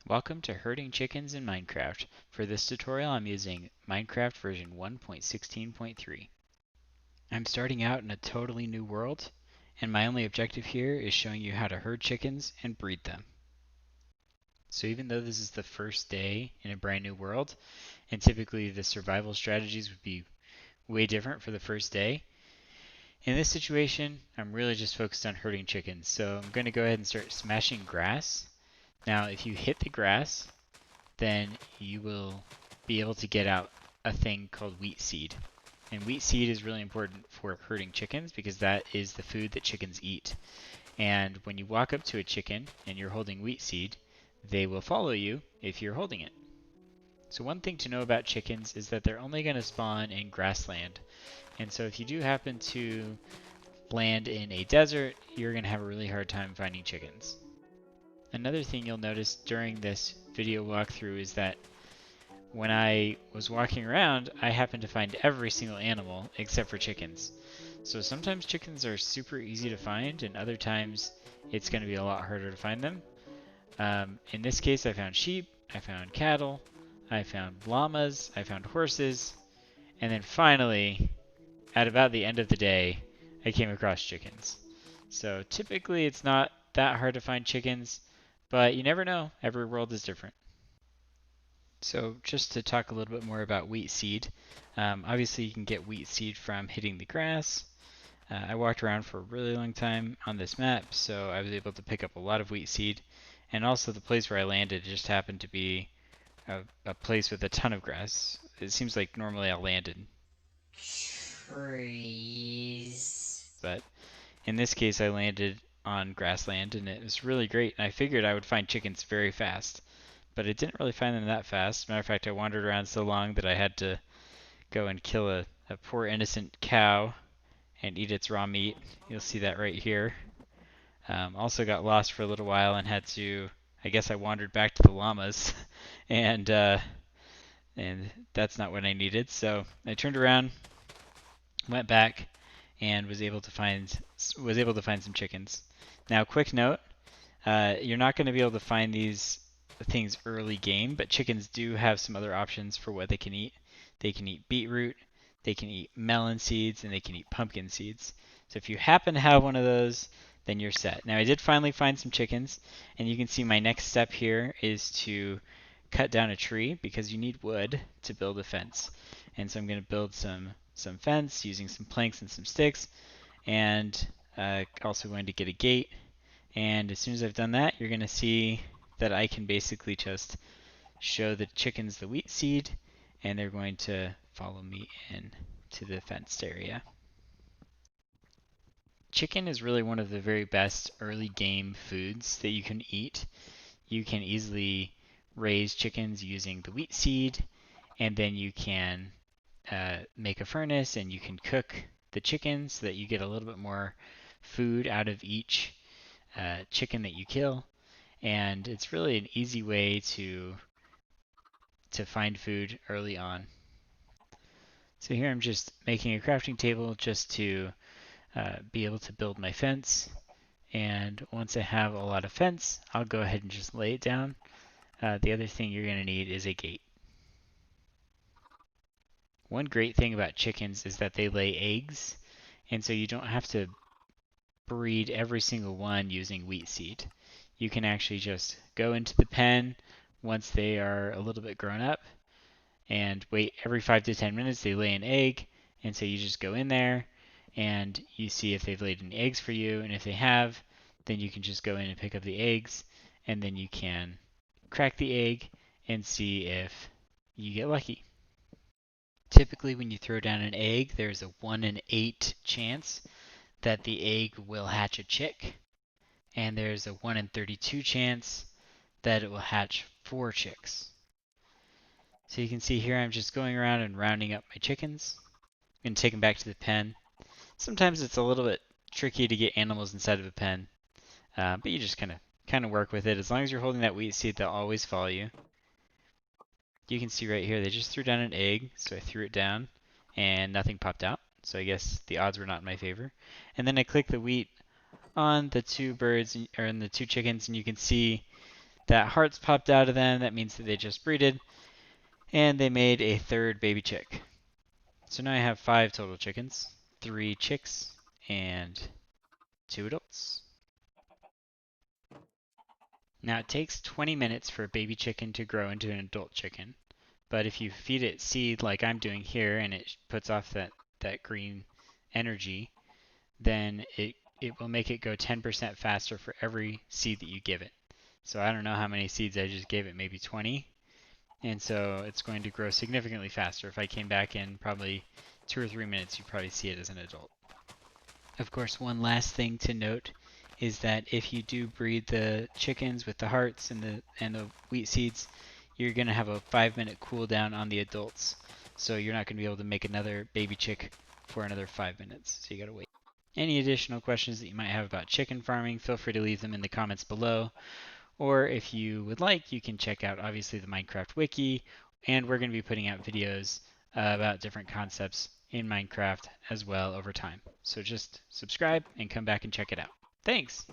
Welcome to herding chickens in Minecraft. For this tutorial I'm using Minecraft version 1.16.3. I'm starting out in a totally new world, and my only objective here is showing you how to herd chickens and breed them. So even though this is the first day in a brand new world, and typically the survival strategies would be way different for the first day, in this situation I'm really just focused on herding chickens. So I'm going to go ahead and start smashing grass. Now if you hit the grass, then you will be able to get out a thing called wheat seed. And wheat seed is really important for herding chickens because that is the food that chickens eat. And when you walk up to a chicken and you're holding wheat seed, they will follow you if you're holding it. So one thing to know about chickens is that they're only going to spawn in grassland. And so if you do happen to land in a desert, you're going to have a really hard time finding chickens. Another thing you'll notice during this video walkthrough is that when I was walking around, I happened to find every single animal except for chickens. So sometimes chickens are super easy to find, and other times it's going to be a lot harder to find them. In this case, I found sheep, I found cattle, I found llamas, I found horses, and then finally, at about the end of the day, I came across chickens. So typically it's not that hard to find chickens, but you never know. Every world is different. So just to talk a little bit more about wheat seed, obviously you can get wheat seed from hitting the grass. I walked around for a really long time on this map, so I was able to pick up a lot of wheat seed. And also the place where I landed just happened to be a place with a ton of grass. It seems like normally I'll land in trees, but in this case I landed on grassland and it was really great. And I figured I would find chickens very fast, but I didn't really find them that fast. Matter of fact, I wandered around so long that I had to go and kill a poor innocent cow and eat its raw meat. You'll see that right here. Also got lost for a little while and had to, I guess I wandered back to the llamas, and that's not what I needed. So I turned around, went back, and was able to find some chickens. Now, quick note: you're not going to be able to find these things early game, but chickens do have some other options for what they can eat. They can eat beetroot, they can eat melon seeds, and they can eat pumpkin seeds. So if you happen to have one of those, then you're set. Now I did finally find some chickens, and you can see my next step here is to cut down a tree because you need wood to build a fence. And so I'm going to build some fence using some planks and some sticks, and also going to get a gate. And as soon as I've done that, you're going to see that I can basically just show the chickens the wheat seed, and they're going to follow me in to the fenced area. Chicken is really one of the very best early game foods that you can eat. You can easily raise chickens using the wheat seed, and then you can make a furnace and you can cook the chickens so that you get a little bit more food out of each chicken that you kill. And it's really an easy way to find food early on. So here I'm just making a crafting table just to be able to build my fence. And once I have a lot of fence, I'll go ahead and just lay it down. The other thing you're going to need is a gate. One great thing about chickens is that they lay eggs, and so you don't have to breed every single one using wheat seed. You can actually just go into the pen once they are a little bit grown up and wait every 5 to 10 minutes they lay an egg, and so you just go in there and you see if they've laid any eggs for you, and if they have, then you can just go in and pick up the eggs, and then you can crack the egg and see if you get lucky. Typically when you throw down an egg, there's a 1 in 8 chance that the egg will hatch a chick, and there's a 1 in 32 chance that it will hatch 4 chicks. So you can see here I'm just going around and rounding up my chickens. I'm going to take them back to the pen. Sometimes it's a little bit tricky to get animals inside of a pen, but you just kind of work with it. As long as you're holding that wheat seed, they'll always follow you. You can see right here they just threw down an egg, so I threw it down and nothing popped out. So I guess the odds were not in my favor. And then I click the wheat on the two birds or on the two chickens, and you can see that hearts popped out of them. That means that they just breeded, and they made a third baby chick. So now I have 5 total chickens, 3 chicks, and 2 adults. Now it takes 20 minutes for a baby chicken to grow into an adult chicken, but if you feed it seed like I'm doing here and it puts off that green energy, then it will make it go 10% faster for every seed that you give it. So I don't know how many seeds I just gave it, maybe 20. And so it's going to grow significantly faster. If I came back in probably 2 or 3 minutes, you'd probably see it as an adult. Of course, one last thing to note is that if you do breed the chickens with the hearts and the wheat seeds, you're going to have a 5-minute cooldown on the adults. So you're not going to be able to make another baby chick for another 5 minutes. So you got to wait. Any additional questions that you might have about chicken farming, feel free to leave them in the comments below. Or if you would like, you can check out obviously the Minecraft wiki, and we're going to be putting out videos about different concepts in Minecraft as well over time. So just subscribe and come back and check it out. Thanks!